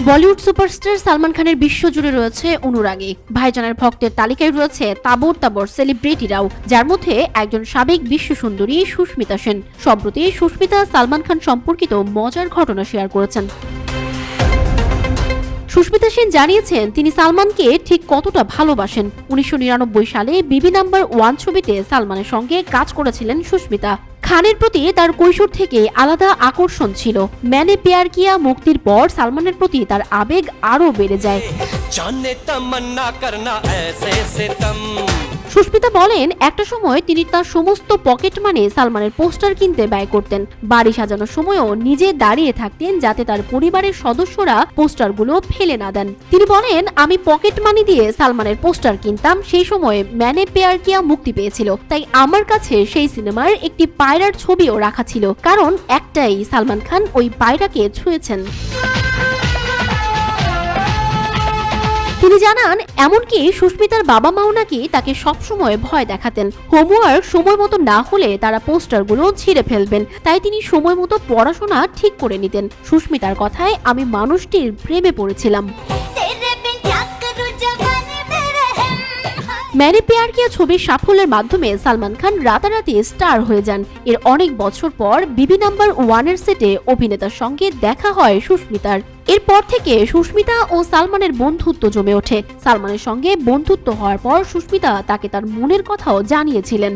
Bollywood superstar Salman খানের বিশ্বজুড়ে রয়েছে অনুরাগী। ভাইজানের ভক্তের তালিকায় রয়েছে তাবর তাবর সেলিব্রিটিরাও, যার মধ্যে একজন সাবেক বিশ্ব সুন্দরী সুস্মিতা সেন। সম্প্রতি সুস্মিতা সালমান খান সম্পর্কিত মজার ঘটনা শেয়ার করেছেন। সুস্মিতা সেন জানিয়েছেন তিনি সালমানকে ঠিক কতটা ভালোবাসেন। 1999 সালে বিবি নাম্বার 1 ছবিতে সালমানের সঙ্গে কাজ করেছিলেন সুস্মিতা। খানের প্রতি তার কৈশোর থেকে আলাদা আকর্ষণ ছিল। ম্যানে প্যার কিয়া মুক্তির পর সালমানের প্রতি তার আবেগ আরও বেড়ে যায়। সুস্মিতা বলেন, একটা সময় তিনি তার সমস্ত পকেট মানি সালমানের পোস্টার কিনতে ব্যয় করতেন। বাড়ি সাজানোর সময়ও নিজে দাঁড়িয়ে থাকতেন যাতে তার পরিবারের সদস্যরা পোস্টারগুলো ফেলে না দেন। তিনি বলেন, আমি পকেট মানি দিয়ে সালমানের পোস্টার কিনতাম। সেই সময়ে ম্যানে প্যার কিয়া মুক্তি পেয়েছিল, তাই আমার কাছে সেই সিনেমার একটি পায়রার ছবিও রাখা ছিল, কারণ একটাই, সালমান খান ওই পায়রাকে ছুঁয়েছেন। তিনি জানান, এমনকি সুস্মিতার বাবা মাও নাকি তাকে সবসময় ভয় দেখাতেন। হোমওয়ার্ক সময় মতো না হলে তারা পোস্টারগুলো ছিঁড়ে ফেলবেন, তাই তিনি সময় মতো পড়াশোনা ঠিক করে নিতেন। সুস্মিতার কথায়, আমি মানুষটির প্রেমে পড়েছিলাম। ম্যানে প্যার কিয়া ছবির সাফল্যের মাধ্যমে সালমান খান রাতারাতি স্টার হয়ে যান। এর অনেক বছর পর বিবি নাম্বার 1 এর সেটে অভিনেতার সঙ্গে দেখা হয় সুস্মিতার। এরপর থেকে সুস্মিতা ও সালমানের বন্ধুত্ব জমে ওঠে। সালমানের সঙ্গে বন্ধুত্ব হওয়ার পর সুস্মিতা তাকে তার মনের কথাও জানিয়েছিলেন।